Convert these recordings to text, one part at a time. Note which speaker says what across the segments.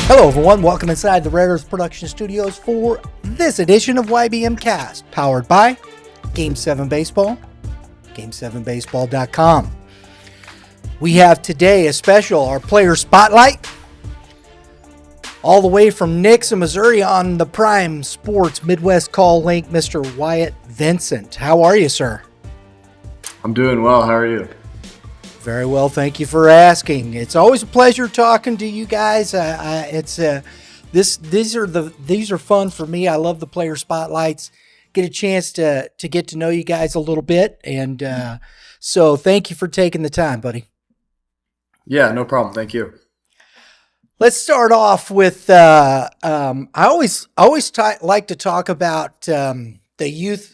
Speaker 1: Hello, everyone. Welcome inside the Red Earth Production Studios for this edition of YBMcast, powered by Game 7 Baseball, Game7Baseball.com. We have today a special, our player spotlight, all the way from Nixa, Missouri on the Prime Sports Midwest Call Link, Mr. Wyatt Vincent. How are you, sir?
Speaker 2: I'm doing well. How are you?
Speaker 1: Very well, thank you for asking. It's always a pleasure talking to you guys. These are fun for me. I love the player spotlights. Get a chance to get to know you guys a little bit, and so thank you for taking the time, buddy.
Speaker 2: Yeah, no problem. Thank you.
Speaker 1: Let's start off with. I always like to talk about the youth.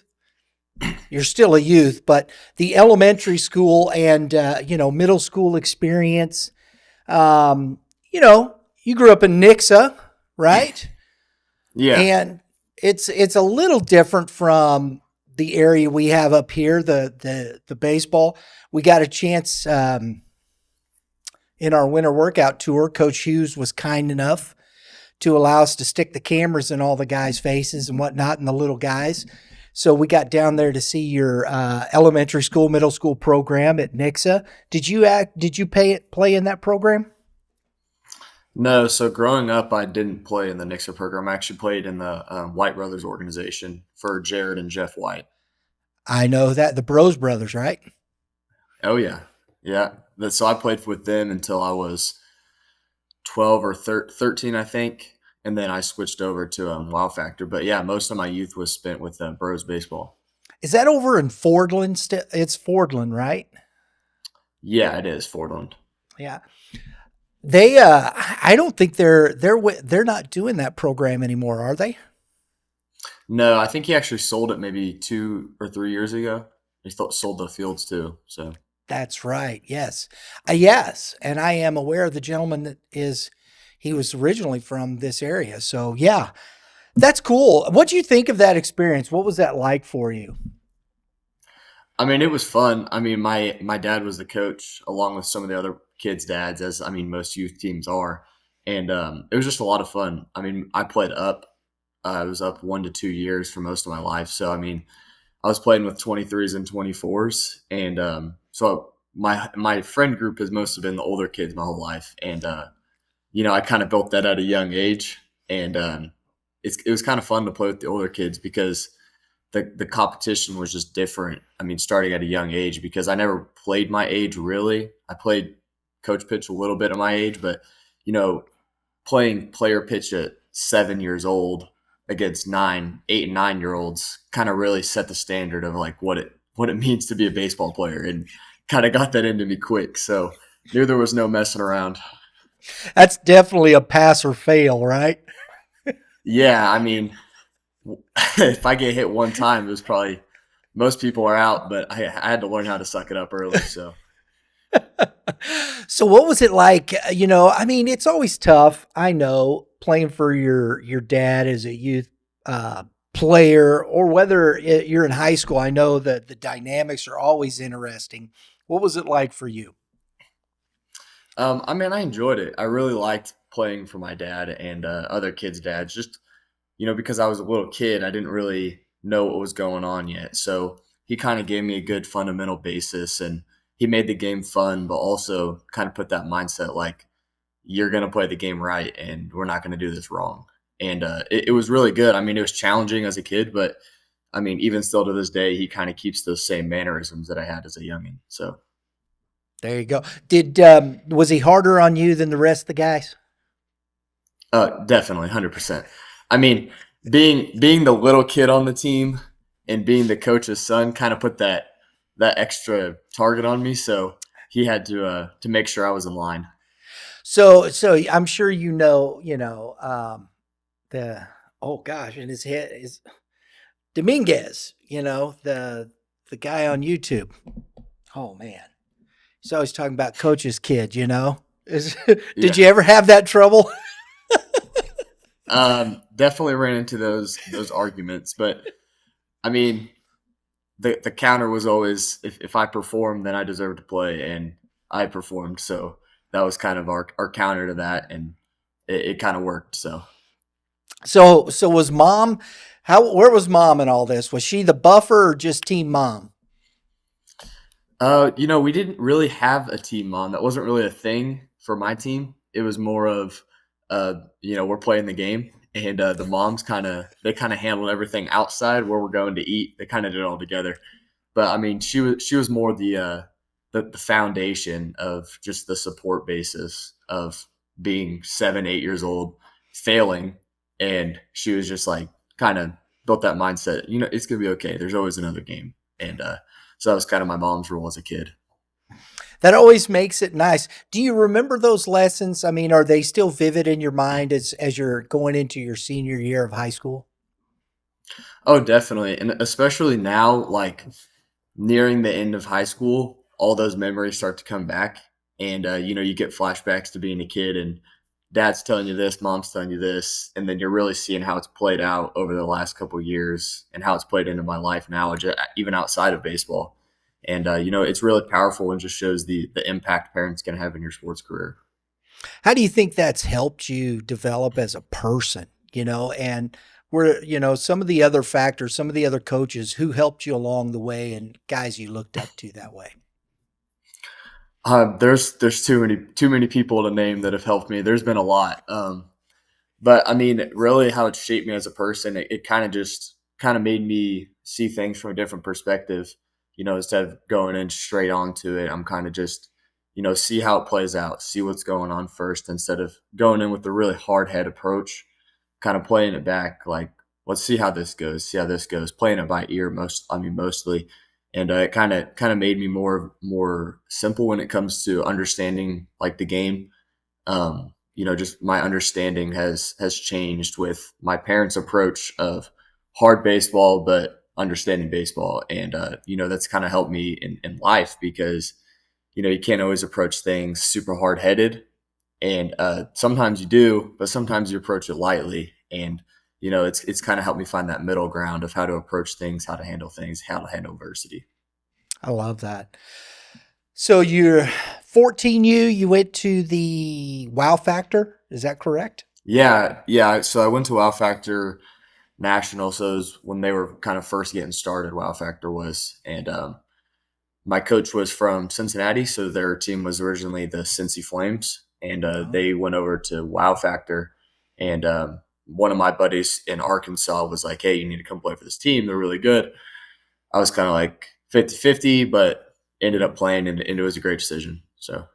Speaker 1: You're still a youth, but the elementary school and, middle school experience. You grew up in Nixa, right?
Speaker 2: Yeah.
Speaker 1: And it's a little different from the area we have up here, the baseball. We got a chance in our winter workout tour. Coach Hughes was kind enough to allow us to stick the cameras in all the guys' faces and whatnot, and the little guys. So we got down there to see your elementary school, middle school program at Nixa. Did you play in that program?
Speaker 2: No. So growing up, I didn't play in the Nixa program. I actually played in the White Brothers organization for Jared and Jeff White.
Speaker 1: I know that, the Bros Brothers, right?
Speaker 2: Oh, yeah. Yeah. So I played with them until I was 12 or 13, I think. And then I switched over to Wow Factor. But, yeah, most of my youth was spent with Bros Baseball.
Speaker 1: Is that over in Fordland? It's Fordland, right?
Speaker 2: Yeah, it is, Fordland.
Speaker 1: Yeah. They I don't think they're not doing that program anymore, are they?
Speaker 2: No, I think he actually sold it maybe 2 or 3 years ago. He sold the fields too. So
Speaker 1: That's right. Yes. Yes. And I am aware of the gentleman he was originally from this area. So yeah, that's cool. What do you think of that experience? What was that like for you?
Speaker 2: I mean, it was fun. I mean, my dad was the coach along with some of the other kids' dads, as I mean most youth teams are, and it was just a lot of fun. I mean, I played up. I was up 1 to 2 years for most of my life. So I mean, I was playing with 23s and 24s, and so my friend group has mostly been the older kids my whole life, and I kind of built that at a young age, and it was kind of fun to play with the older kids because the competition was just different. I mean, starting at a young age, because I never played my age really. I played coach pitch a little bit at my age, but playing player pitch at 7 years old against 8 and 9 year olds kind of really set the standard of like what it means to be a baseball player, and kind of got that into me quick. So knew there was no messing around.
Speaker 1: That's definitely a pass or fail, right?
Speaker 2: Yeah, I mean, if I get hit one time, it was probably most people are out, but I had to learn how to suck it up early. So,
Speaker 1: So what was it like? I mean, it's always tough. I know, playing for your dad as a youth player, or whether you're in high school. I know that the dynamics are always interesting. What was it like for you?
Speaker 2: I mean, I enjoyed it. I really liked playing for my dad and other kids' dads. Just because I was a little kid, I didn't really know what was going on yet. So he kind of gave me a good fundamental basis, and he made the game fun, but also kind of put that mindset like, you're going to play the game right, and we're not going to do this wrong. And it was really good. I mean, it was challenging as a kid, but I mean, even still to this day, he kind of keeps those same mannerisms that I had as a youngin'. So.
Speaker 1: There you go. Was he harder on you than the rest of the guys?
Speaker 2: Definitely, 100%. I mean, being the little kid on the team and being the coach's son kind of put that extra target on me. So he had to make sure I was in line.
Speaker 1: So I'm sure and his head is Dominguez. The guy on YouTube. Oh man. He's always talking about coach's kid, Did you ever have that trouble?
Speaker 2: Definitely ran into those arguments, but I mean, the counter was always, if I performed, then I deserved to play, and I performed. So that was kind of our counter to that. And it kind of worked. So.
Speaker 1: So was mom, where was mom in all this? Was she the buffer or just team mom?
Speaker 2: We didn't really have a team mom. That wasn't really a thing for my team. It was more of, we're playing the game, and the moms they kind of handled everything outside where we're going to eat. They kind of did it all together. But I mean, she was more the foundation of just the support basis of being 7, 8 years old, failing, and she was just like kind of built that mindset. It's gonna be okay. There's always another game, and so that was kind of my mom's role as a kid.
Speaker 1: That always makes it nice. Do you remember those lessons? I mean, are they still vivid in your mind as you're going into your senior year of high school?
Speaker 2: Oh, definitely, and especially now, like nearing the end of high school, all those memories start to come back, and you get flashbacks to being a kid, and dad's telling you this, mom's telling you this, and then you're really seeing how it's played out over the last couple of years and how it's played into my life now, even outside of baseball. And it's really powerful and just shows the impact parents can have in your sports career.
Speaker 1: How do you think that's helped you develop as a person, and where, some of the other factors, some of the other coaches who helped you along the way and guys you looked up to that way?
Speaker 2: There's too many people to name that have helped me. There's been a lot, but I mean, really, how it shaped me as a person, it kind of made me see things from a different perspective. Instead of going in straight onto it, I'm kind of just see how it plays out, see what's going on first, instead of going in with a really hard head approach, kind of playing it back like, let's see how this goes, playing it by ear mostly. And it kind of made me more simple when it comes to understanding like the game. Just my understanding has changed with my parents' approach of hard baseball, but understanding baseball, and that's kind of helped me in life because you can't always approach things super hard headed, and sometimes you do, but sometimes you approach it lightly, and it's kind of helped me find that middle ground of how to approach things, how to handle adversity.
Speaker 1: I love that. So you're 14U, you went to the Wow Factor. Is that correct?
Speaker 2: Yeah, yeah. So I went to Wow Factor National. So it was when they were kind of first getting started. Wow Factor was, and my coach was from Cincinnati, so their team was originally the Cincy Flames, and
Speaker 1: Oh.
Speaker 2: they went over to Wow Factor, and one of my buddies in Arkansas was like, "Hey, you need to come play for this team. They're really good." I was kind of like 50-50, but ended up playing, and it was a great decision. So.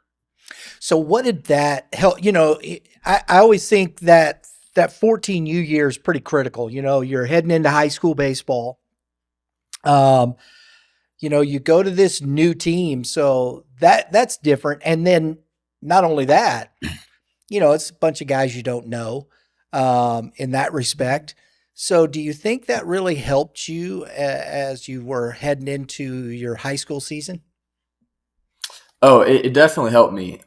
Speaker 1: So what did that help? I always think that 14U year is pretty critical. You're heading into high school baseball. Um, you go to this new team, so that's different. And then not only that, it's a bunch of guys you don't know, in that respect. So do you think that really helped you as you were heading into your high school season?
Speaker 2: Oh, it definitely helped me.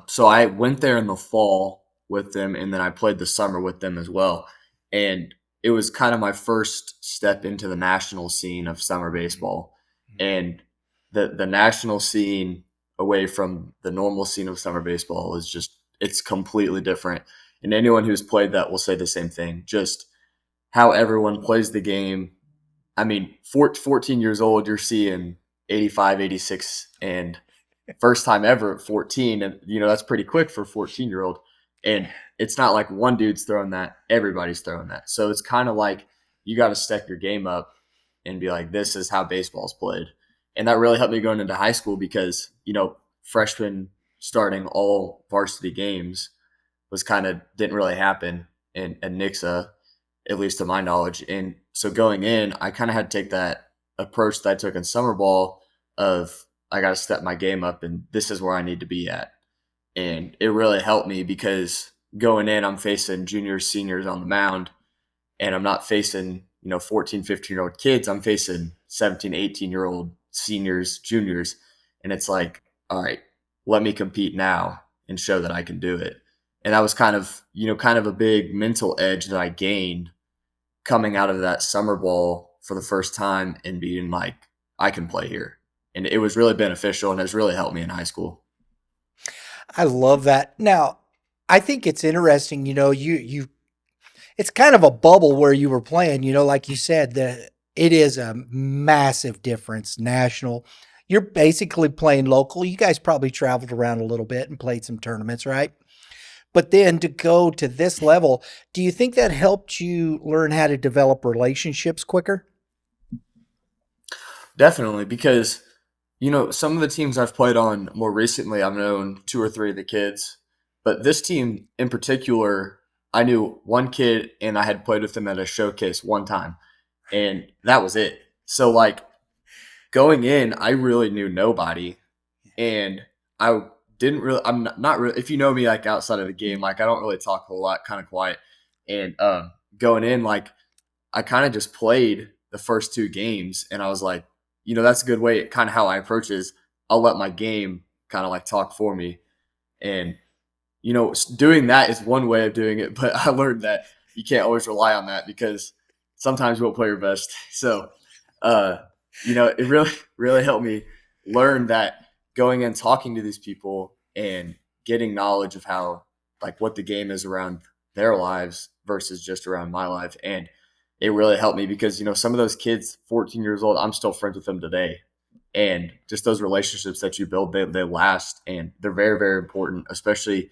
Speaker 2: So I went there in the fall with them, and then I played the summer with them as well. And it was kind of my first step into the national scene of summer baseball, and the national scene away from the normal scene of summer baseball is just it's completely different. And anyone who's played that will say the same thing. Just how everyone plays the game. I mean, 14 years old, you're seeing 85, 86, and first time ever at 14, and that's pretty quick for a 14-year-old, and it's not like one dude's throwing that, everybody's throwing that, so it's kind of like you got to step your game up and be like, this is how baseball's played. And that really helped me going into high school because freshmen starting all varsity games was kind of didn't really happen in Nixa, at least to my knowledge. And so going in, I kind of had to take that approach that I took in summer ball of I got to step my game up, and this is where I need to be at. And it really helped me because going in, I'm facing juniors, seniors on the mound, and I'm not facing 14, 15-year-old kids. I'm facing 17, 18-year-old seniors, juniors, and it's like, all right, let me compete now and show that I can do it. And that was kind of a big mental edge that I gained coming out of that summer ball for the first time and being like, I can play here. And it was really beneficial and has really helped me in high school.
Speaker 1: I love that. Now, I think it's interesting, you it's kind of a bubble where you were playing, like you said, it is a massive difference national. You're basically playing local. You guys probably traveled around a little bit and played some tournaments, right? But then to go to this level, do you think that helped you learn how to develop relationships quicker?
Speaker 2: Definitely, because some of the teams I've played on more recently, I've known two or three of the kids, but this team in particular, I knew one kid and I had played with him at a showcase one time, and that was it. So like going in, I really knew nobody, and I didn't really. I'm not really. If you know me, like outside of the game, like I don't really talk a whole lot, kind of quiet. And going in, like I kind of just played the first two games, and I was like, that's a good way. Kind of how I approach is I'll let my game kind of like talk for me, and doing that is one way of doing it. But I learned that you can't always rely on that because sometimes you won't play your best. So, uh, it really really helped me learn that going and talking to these people and getting knowledge of how like what the game is around their lives versus just around my life. And it really helped me because some of those kids 14 years old, I'm still friends with them today, and just those relationships that you build, they last, and they're very very important, especially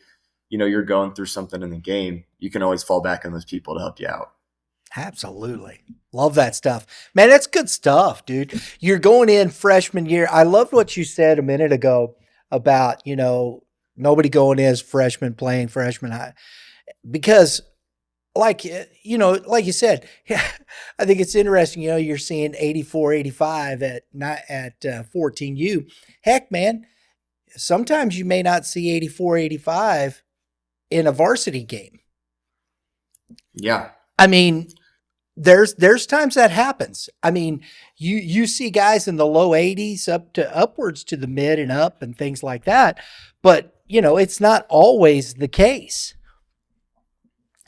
Speaker 2: you're going through something in the game. You can always fall back on those people to help you out.
Speaker 1: Absolutely. Love that stuff. Man, that's good stuff, dude. You're going in freshman year. I loved what you said a minute ago about, nobody going in as freshman playing freshman high. Because like you said, I think it's interesting, you're seeing 84, 85 at not at 14U. Heck, man, sometimes you may not see 84, 85 in a varsity game.
Speaker 2: Yeah.
Speaker 1: I mean, there's times that happens. I mean, you see guys in the low 80s up to upwards to the mid and up and things like that, but it's not always the case.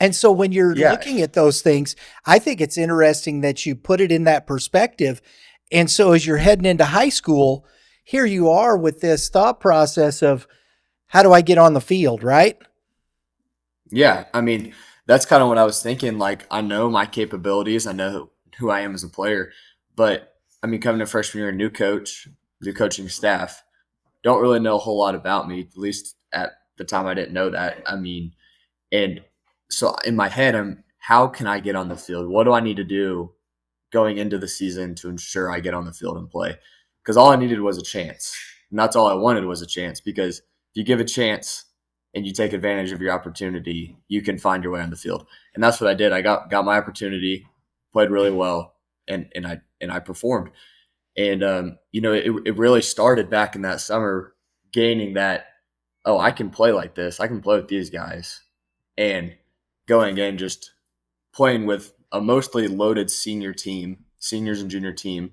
Speaker 1: And so when you're
Speaker 2: Yeah.
Speaker 1: looking at those things, I think it's interesting that you put it in that perspective. And so as you're heading into high school, here you are with this thought process of how do I get on the field, right?
Speaker 2: Yeah, I mean, that's kind of what I was thinking. Like, I know my capabilities, I know who I am as a player, but I mean, coming to freshman year, new coach, new coaching staff, don't really know a whole lot about me. At least at the time, I didn't know that. I mean, and so in my head, how can I get on the field? What do I need to do going into the season to ensure I get on the field and play? Because all I needed was a chance, and that's all I wanted was a chance. Because if you give a chance and you take advantage of your opportunity, you can find your way on the field. And that's what I did. I got my opportunity, played really well, and I performed. And it really started back in that summer, gaining that, oh, I can play like this. I can play with these guys, and going in just playing with a mostly loaded senior team, seniors and junior team,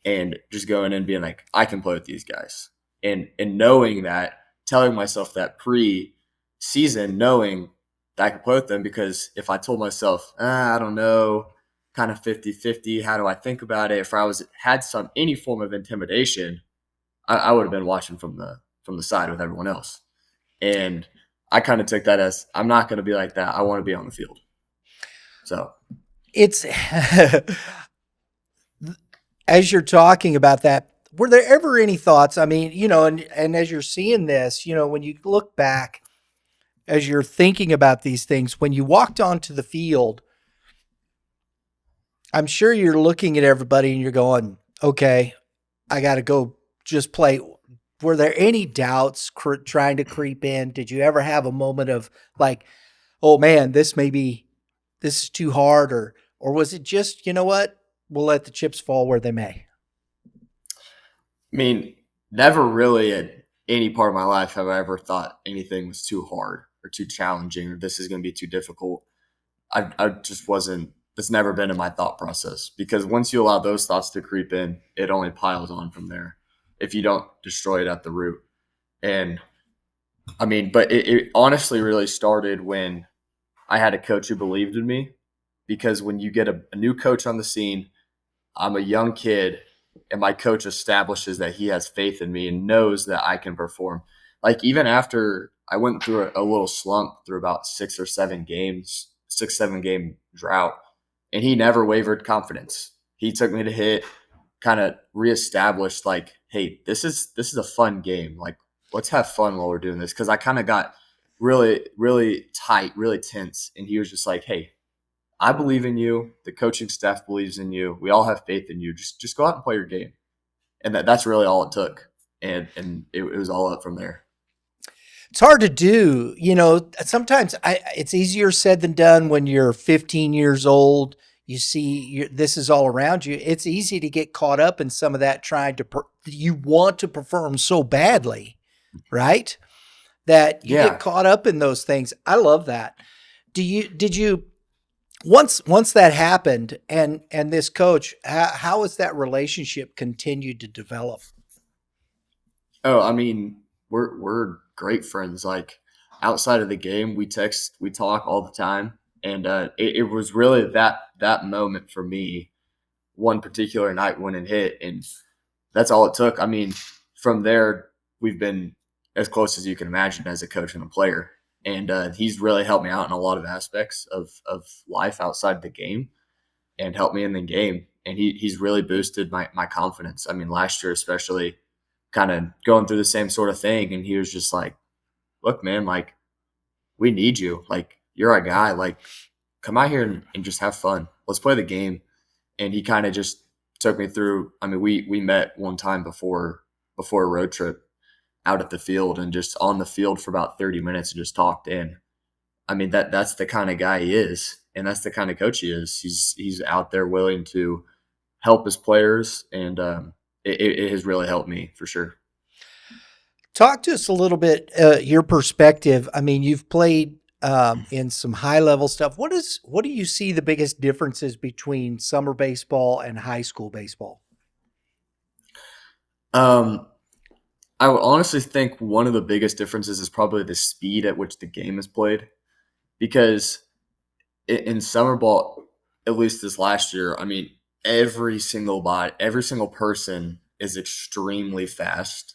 Speaker 2: and just going in and being like, I can play with these guys. And knowing that, telling myself that pre-season, knowing that I could play with them, because if I told myself, I don't know, kind of 50-50, how do I think about it? If I had any form of intimidation, I would have been watching from the side with everyone else. And I kind of took that as I'm not going to be like that. I want to be on the field. So
Speaker 1: It's as you're talking about that, were there ever any thoughts? I mean, and as you're seeing this, when you look back, as you're thinking about these things, when you walked onto the field, I'm sure you're looking at everybody and you're going, okay, I got to go just play. Were there any doubts trying to creep in? Did you ever have a moment of like, oh man, this is too hard, or was it just, you know what? We'll let the chips fall where they may.
Speaker 2: I mean, never really at any part of my life have I ever thought anything was too hard or too challenging or this is going to be too difficult. I just wasn't, that's never been in my thought process, because once you allow those thoughts to creep in, it only piles on from there if you don't destroy it at the root. And I mean, but it honestly really started when I had a coach who believed in me, because when you get a new coach on the scene, I'm a young kid, and my coach establishes that he has faith in me and knows that I can perform. like even after I went through a little slump through about 6 7 game drought, and he never wavered confidence. He took me to hit, kind of reestablished like, hey, this is a fun game. Like, let's have fun while we're doing this. Because I kind of got really really tight, really tense, and he was just like, hey, I believe in you. The coaching staff believes in you. We all have faith in you. Just go out and play your game. And that's really all it took. And it was all up from there.
Speaker 1: It's hard to do. Sometimes it's easier said than done when you're 15 years old. You see, this is all around you. It's easy to get caught up in some of that trying to, you want to perform so badly, right? That you get
Speaker 2: Yeah.
Speaker 1: caught up in those things. I love that. Did you, once that happened and this coach, how has that relationship continued to develop?
Speaker 2: Oh, I mean, we're great friends. Like outside of the game, we text, we talk all the time, and it was really that moment for me, one particular night when it hit, and that's all it took. I mean, from there, we've been as close as you can imagine as a coach and a player, and he's really helped me out in a lot of aspects of life outside the game, and helped me in the game. And he's really boosted my confidence. I mean, last year especially, kind of going through the same sort of thing, and he was just like, "Look, man, like we need you. Like you're our guy. Like come out here and just have fun. Let's play the game." And he kind of just took me through. I mean, we met one time before a road trip out at the field, and just on the field for about 30 minutes and just talked in. I mean, that's the kind of guy he is, and that's the kind of coach he is. He's out there willing to help his players, and it has really helped me for sure.
Speaker 1: Talk to us a little bit, your perspective. I mean, you've played in some high level stuff. What do you see the biggest differences between summer baseball and high school baseball?
Speaker 2: Um, I would honestly think one of the biggest differences is probably the speed at which the game is played, because in summer ball, at least this last year, I mean, every single person is extremely fast.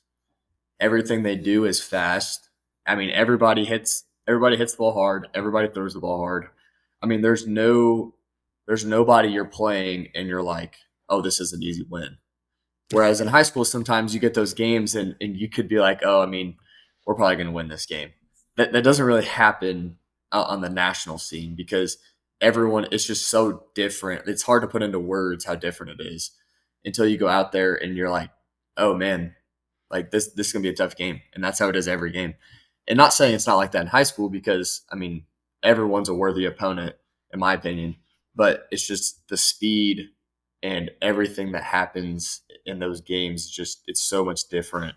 Speaker 2: Everything they do is fast. I mean, everybody hits the ball hard. Everybody throws the ball hard. I mean, there's nobody you're playing and you're like, oh, this is an easy win. Whereas in high school, sometimes you get those games and you could be like, oh, I mean, we're probably going to win this game. That doesn't really happen out on the national scene, because everyone, it's just so different. It's hard to put into words how different it is until you go out there and you're like, oh man, like this is gonna be a tough game, and that's how it is every game. And not saying it's not like that in high school, because I mean everyone's a worthy opponent in my opinion, but it's just the speed and everything that happens in those games. Just it's so much different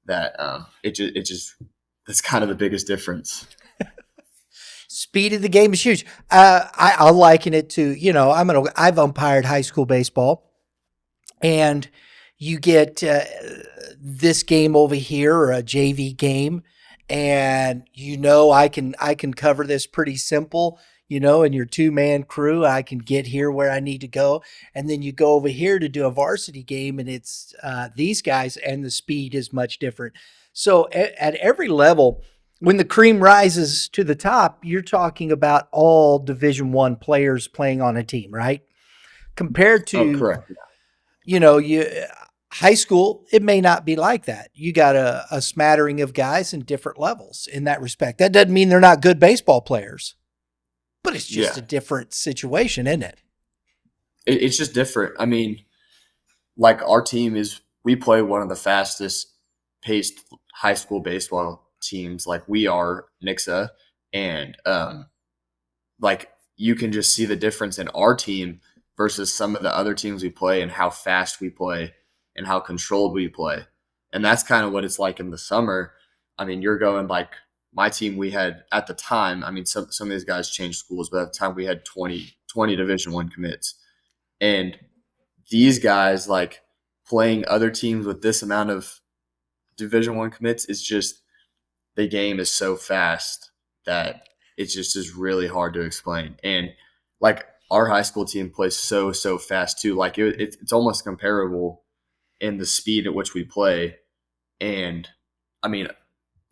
Speaker 2: that it just that's kind of the biggest difference.
Speaker 1: Speed of the game is huge. I'll liken it to, I've umpired high school baseball, and you get this game over here, or a JV game, and I can cover this pretty simple. In your two-man crew, I can get here where I need to go, and then you go over here to do a varsity game, and it's these guys, and the speed is much different. So at every level, when the cream rises to the top, you're talking about all Division I players playing on a team, right? Compared
Speaker 2: Oh,
Speaker 1: to,
Speaker 2: correct.
Speaker 1: you high school, it may not be like that. You got a smattering of guys in different levels in that respect. That doesn't mean they're not good baseball players, but it's just
Speaker 2: Yeah,
Speaker 1: a different situation, isn't it?
Speaker 2: it's just different. I mean, like our team is we play one of the fastest paced high school baseball teams. Like we are Nixa, and like you can just see the difference in our team versus some of the other teams we play, and how fast we play and how controlled we play. And that's kind of what it's like in the summer. I mean, you're going like my team, we had at the time, I mean, some of these guys changed schools, but at the time we had 20 Division I commits. And these guys, like playing other teams with this amount of Division I commits, is just the game is so fast that it just is really hard to explain. And like our high school team plays so fast too. Like it's almost comparable in the speed at which we play. And I mean,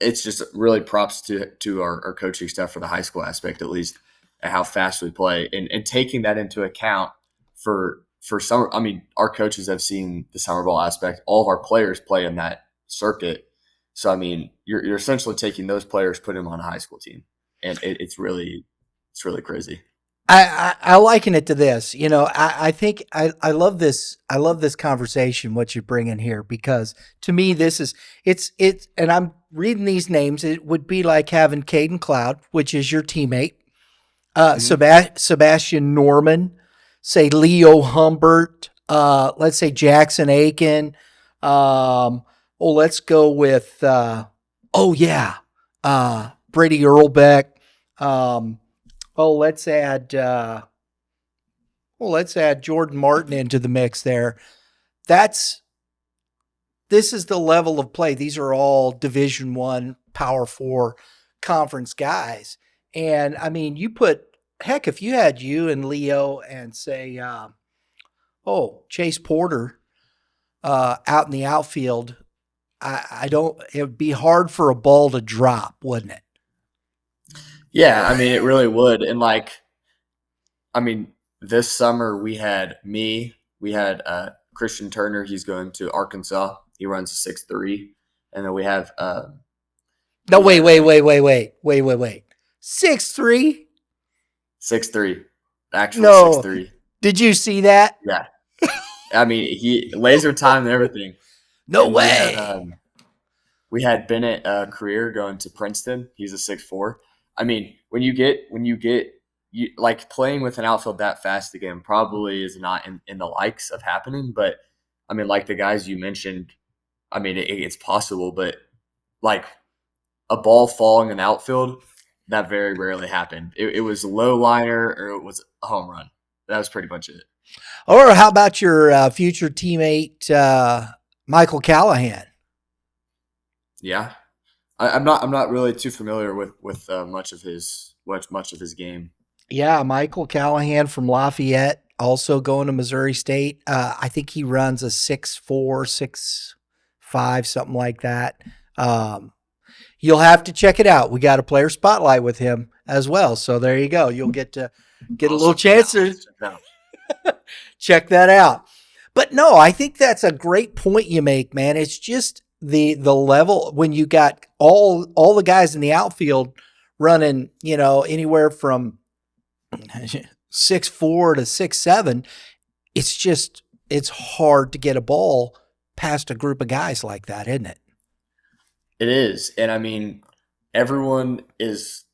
Speaker 2: it's just really props to our coaching staff for the high school aspect, at least, at how fast we play, and taking that into account for summer. I mean, our coaches have seen the summer ball aspect. All of our players play in that circuit, so I mean, you're essentially taking those players, putting them on a high school team, and it's really crazy.
Speaker 1: I liken it to this. I think I love this. I love this conversation, what you bring in here, because to me, this is, and I'm reading these names. It would be like having Caden Cloud, which is your teammate,
Speaker 2: Hmm.
Speaker 1: Sebastian Norman, say Leo Humbert, let's say Jackson Aiken. Let's go with, oh yeah, Brady Earlbeck. Um, let's add, let's add Jordan Martin into the mix there. That's This is the level of play. These are all Division One, Power Four conference guys, and I mean, you put, heck, if you had you and Leo and say, Chase Porter out in the outfield, I don't. It would be hard for a ball to drop, wouldn't it?
Speaker 2: Yeah, I mean, it really would, and like, I mean, this summer we had Christian Turner. He's going to Arkansas. He runs a 6'3", and then
Speaker 1: No,
Speaker 2: we
Speaker 1: wait,
Speaker 2: had
Speaker 1: wait, wait, wait, wait, wait, wait, wait. 6'3"?
Speaker 2: 6'3", actual six
Speaker 1: No.
Speaker 2: three.
Speaker 1: Did you see that?
Speaker 2: Yeah, I mean, he laser time and everything.
Speaker 1: No
Speaker 2: And
Speaker 1: way.
Speaker 2: we had Bennett Career going to Princeton. He's a 6'4". I mean, when you get you like playing with an outfield that fast again, probably is not in the likes of happening. But I mean, like the guys you mentioned, I mean, it's possible, but like a ball falling in the outfield, that very rarely happened. It was a low liner or it was a home run. That was pretty much it.
Speaker 1: Or how about your future teammate, Michael Callahan?
Speaker 2: Yeah, I'm not really too familiar with much of his game.
Speaker 1: Yeah, Michael Callahan from Lafayette, also going to Missouri State. I think he runs a 6'4", 6'5", something like that. Um, you'll have to check it out. We got a player spotlight with him as well. So there you go. You'll get to get a
Speaker 2: I'll
Speaker 1: little
Speaker 2: check that out.
Speaker 1: chance to
Speaker 2: Check that out.
Speaker 1: check that out. But no, I think that's a great point you make, man. It's just the level when you got all the guys in the outfield running, anywhere from 6'4" to 6'7". It's hard to get a ball past a group of guys like that, isn't it?
Speaker 2: It is, and I mean, everyone is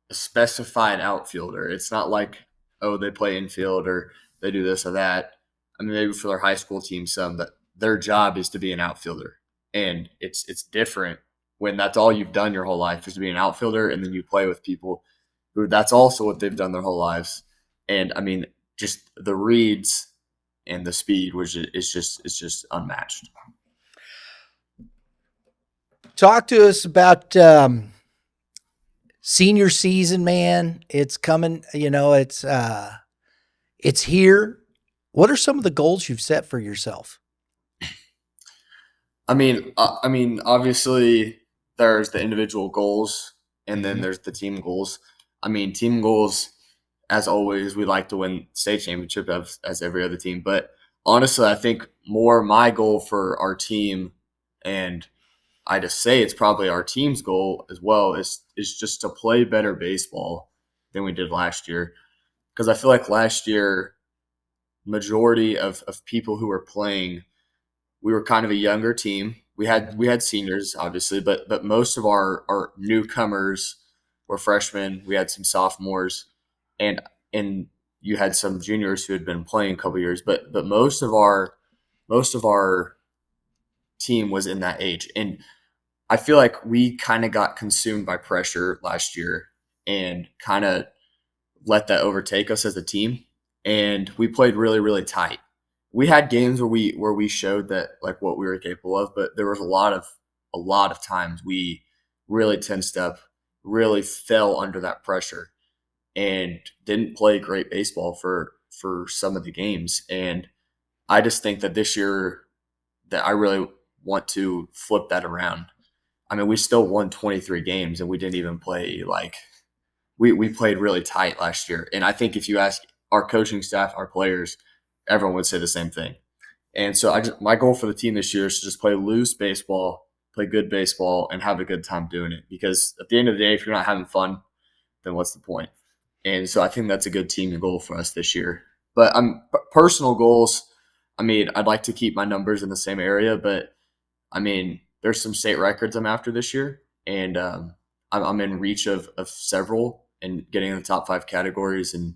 Speaker 2: a specified outfielder. It's not like, oh, they play infield or they do this or that. I mean, maybe for their high school team, some that their job is to be an outfielder, and it's different when that's all you've done your whole life is to be an outfielder, and then you play with people who that's also what they've done their whole lives. And I mean, just the reads and the speed, which is just unmatched.
Speaker 1: Talk to us about senior season, man. It's coming. It's here. What are some of the goals you've set for yourself?
Speaker 2: I mean, obviously there's the individual goals, and then
Speaker 1: Mhm.
Speaker 2: there's the team goals. I mean, team goals, as always, we like to win state championship as every other team. But honestly, I think more my goal for our team, and I just say it's probably our team's goal as well, is just to play better baseball than we did last year. Because I feel like last year, majority of people who were playing, we were kind of a younger team. We had seniors obviously, but most of our newcomers were freshmen. We had some sophomores, and and you had some juniors who had been playing a couple years. But most of our team was in that age, and I feel like we kind of got consumed by pressure last year and kind of let that overtake us as a team. And we played really tight. We had games where we showed that like what we were capable of, but there was a lot of times we really tensed up, really fell under that pressure, and didn't play great baseball for some of the games. And I just think that this year that I really want to flip that around. I mean, we still won 23 games and we didn't even play like we played really tight last year. And I think if you ask our coaching staff, our players, everyone would say the same thing. And so my goal for the team this year is to just play loose baseball, play good baseball, and have a good time doing it. Because at the end of the day, if you're not having fun, then what's the point? And so I think that's a good team goal for us this year. But personal goals. I mean, I'd like to keep my numbers in the same area, but I mean, there's some state records I'm after this year, and I'm in reach of several and getting in the top 5 categories, and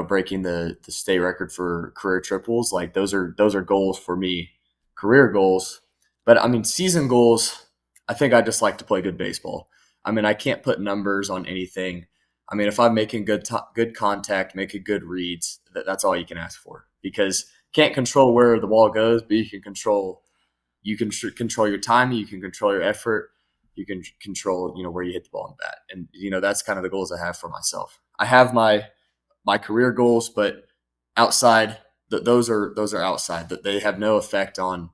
Speaker 2: breaking the state record for career triples. Like those are goals for me, career goals. But I mean, season goals. I think I just like to play good baseball. I mean, I can't put numbers on anything. I mean, if I'm making good contact, making good reads, that's all you can ask for, because can't control where the ball goes, but you can control your timing, you can control your effort, you can control where you hit the ball in the bat, and that's kind of the goals I have for myself. I have my career goals, but outside, those are outside. That they have no effect on.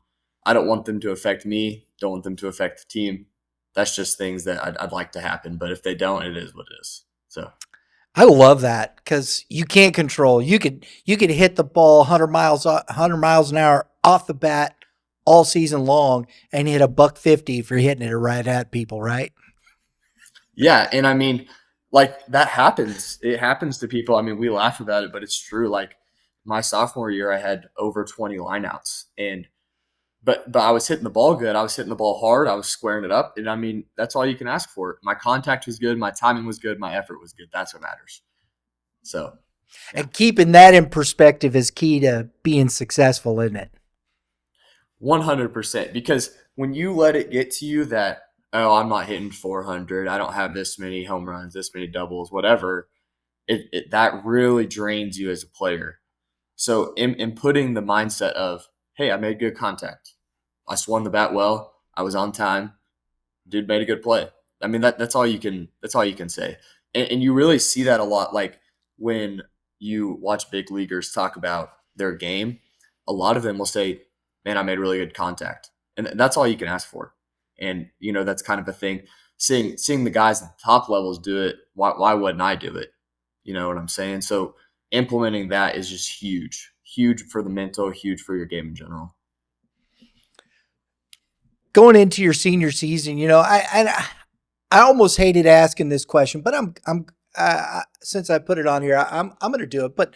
Speaker 2: I don't want them to affect me. Don't want them to affect the team. That's just things that I'd like to happen. But if they don't, it is what it is. So
Speaker 1: I love that because you can't control. You could hit the ball 100 miles an hour off the bat all season long and hit a buck 50 if you're hitting it right at people, right?
Speaker 2: yeah, and I mean, like that happens. It happens to people. I mean, we laugh about it, but it's true. Like my sophomore year, I had over 20 lineouts, and but I was hitting the ball good. I was hitting the ball hard. I was squaring it up, and I mean, that's all you can ask for. My contact was good. My timing was good. My effort was good. That's what matters. So, yeah,
Speaker 1: And keeping that in perspective is key to being successful, isn't it?
Speaker 2: 100%. Because when you let it get to you that, oh, I'm not hitting 400, I don't have this many home runs, this many doubles, whatever, that really drains you as a player. So, in putting the mindset of, hey, I made good contact, I swung the bat well, I was on time, dude made a good play. I mean, that's all you can say, and you really see that a lot. Like when you watch big leaguers talk about their game, a lot of them will say, "Man, I made really good contact," and that's all you can ask for. And that's kind of a thing. Seeing the guys at the top levels do it, why wouldn't I do it? You know what I'm saying? So implementing that is just huge, huge for the mental, huge for your game in general.
Speaker 1: Going into your senior season, I almost hated asking this question, but since I put it on here, I'm going to do it. But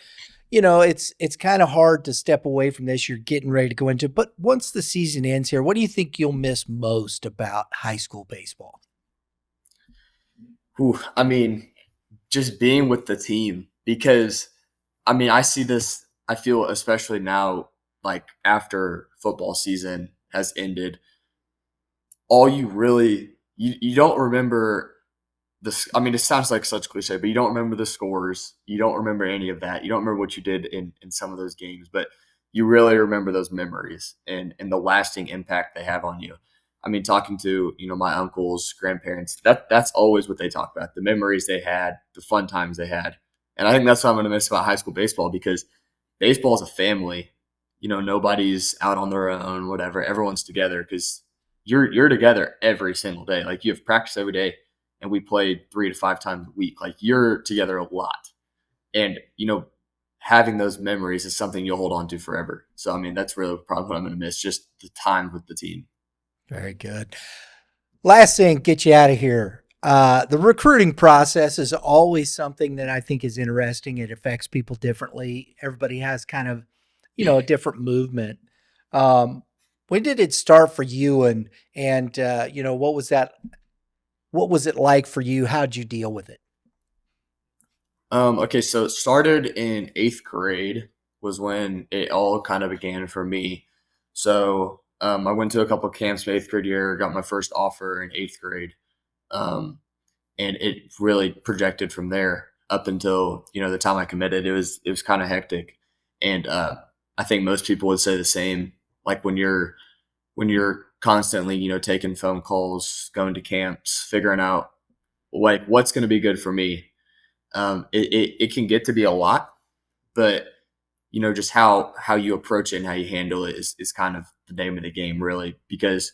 Speaker 1: it's kind of hard to step away from this. You're getting ready to go into, but once the season ends here, what do you think you'll miss most about high school baseball?
Speaker 2: Whew, I mean, just being with the team, because I mean, I see this, I feel especially now, like after football season has ended, all you don't remember this. I mean, it sounds like such cliche, but you don't remember the scores. You don't remember any of that. You don't remember what you did in some of those games, but you really remember those memories and the lasting impact they have on you. I mean, talking to, my uncles, grandparents, that's always what they talk about, the memories they had, the fun times they had. And I think that's what I'm going to miss about high school baseball, because baseball is a family. Nobody's out on their own, whatever. Everyone's together because you're together every single day. Like you have practice every day, and we played 3 to 5 times a week. Like you're together a lot, and having those memories is something you'll hold on to forever. So I mean, that's really probably what I'm going to miss, just the time with the team.
Speaker 1: Very good. Last thing, get you out of here. The recruiting process is always something that I think is interesting. It affects people differently. Everybody has kind of, a different movement. Um, when did it start for you, and what was that? What was it like for you? How'd you deal with it?
Speaker 2: Okay, so it started in 8th grade was when it all kind of began for me. So I went to a couple of camps my 8th grade year, got my first offer in 8th grade, um, and it really projected from there up until the time I committed. It was kind of hectic, and I think most people would say the same. Like when you're constantly taking phone calls, going to camps, figuring out like what's going to be good for me. It can get to be a lot, but just how you approach it and how you handle it is kind of the name of the game, really, because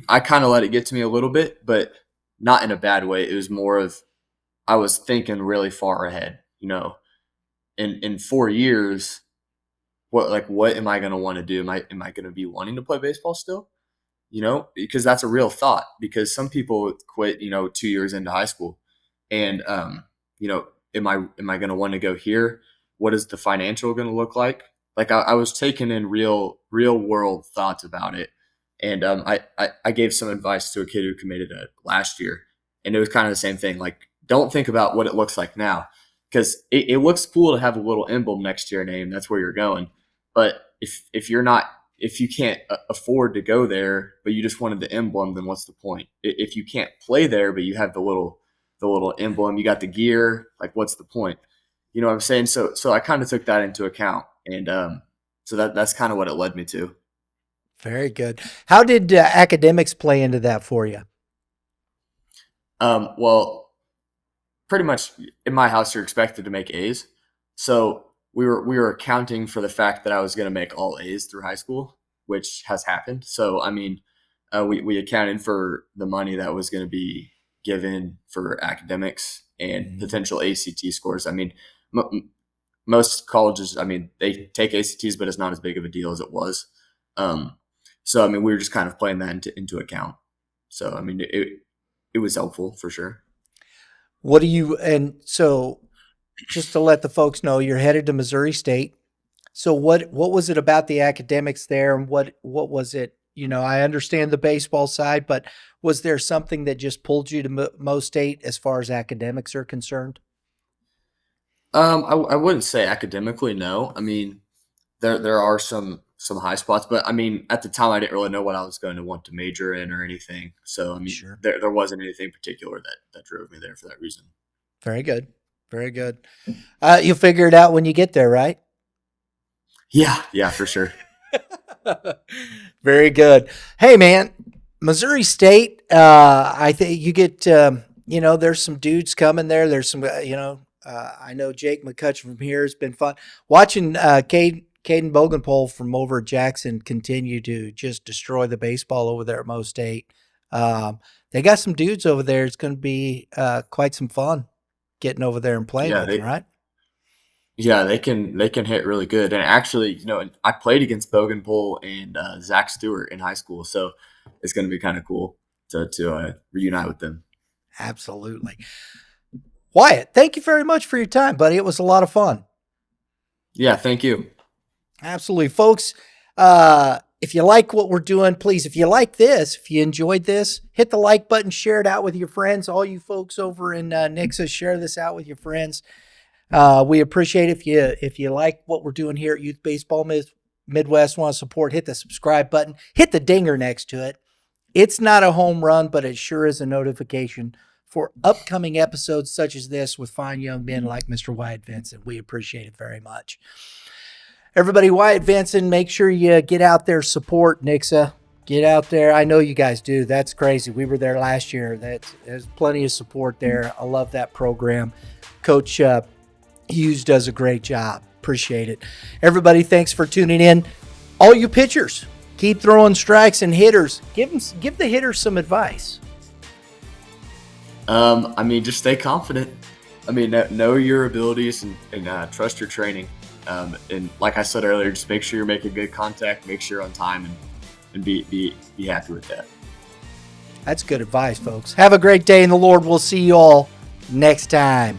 Speaker 2: I kind of let it get to me a little bit, but not in a bad way. It was more of, I was thinking really far ahead, in 4 years, what am I going to want to do? Am I going to be wanting to play baseball still? Because that's a real thought, because some people quit, 2 years into high school, and, am I going to want to go here? What is the financial going to look like? Like I was taking in real world thoughts about it. And I gave some advice to a kid who committed last year, and it was kind of the same thing. Like, don't think about what it looks like now, because it looks cool to have a little emblem next to your name. That's where you're going. But if you can't afford to go there, but you just wanted the emblem, then what's the point? If you can't play there, but you have the little emblem, you got the gear, like what's the point? You know what I'm saying? So I kind of took that into account, and so that's kind of what it led me to.
Speaker 1: Very good. How did academics play into that for you?
Speaker 2: Well, pretty much in my house, you're expected to make A's. So we were accounting for the fact that I was going to make all A's through high school, which has happened. So, I mean, we accounted for the money that was going to be given for academics and potential ACT scores. I mean, most colleges, I mean, they take ACTs, but it's not as big of a deal as it was. So, I mean, we were just kind of playing that into account. So, I mean, it was helpful for sure.
Speaker 1: And so just to let the folks know, you're headed to Missouri State. So what was it about the academics there, and what was it? I understand the baseball side, but was there something that just pulled you to Mo State as far as academics are concerned?
Speaker 2: I wouldn't say academically, no. I mean, there are some high spots, but I mean, at the time I didn't really know what I was going to want to major in or anything. So I mean,
Speaker 1: Sure.
Speaker 2: there wasn't anything particular that drove me there for that reason.
Speaker 1: Very good. Very good. You'll figure it out when you get there, right?
Speaker 2: Yeah, for sure.
Speaker 1: Very good. Hey, man, Missouri State, I think you get, there's some dudes coming there. There's some, I know Jake McCutcheon from here has been fun. Watching Caden Bogenpole from over at Jackson continue to just destroy the baseball over there at Mo State. They got some dudes over there. It's going to be quite some fun getting over there and playing with them, right?
Speaker 2: Yeah, they can hit really good. And actually, I played against Bogenpole and Zach Stewart in high school, so it's going to be kind of cool to reunite with them.
Speaker 1: Absolutely. Wyatt, thank you very much for your time, buddy. It was a lot of fun.
Speaker 2: Yeah, thank you.
Speaker 1: Absolutely, folks. If you like what we're doing, please, if you like this, if you enjoyed this, hit the like button, share it out with your friends. All you folks over in Nixa, share this out with your friends. We appreciate it. If you like what we're doing here at Youth Baseball Midwest, want to support, hit the subscribe button, hit the dinger next to it. It's not a home run, but it sure is a notification for upcoming episodes such as this with fine young men like Mr. Wyatt Vincent. We appreciate it very much. Everybody, Wyatt Vincent, make sure you get out there, support Nixa. Get out there. I know you guys do. That's crazy. We were there last year. There's plenty of support there. I love that program. Coach Hughes does a great job. Appreciate it. Everybody, thanks for tuning in. All you pitchers, keep throwing strikes, and hitters, give the hitters some advice.
Speaker 2: I mean, just stay confident. I mean, know your abilities and trust your training. And like I said earlier, just make sure you're making good contact, make sure you're on time, and be happy with that.
Speaker 1: That's good advice, folks. Have a great day in the Lord. We'll see you all next time.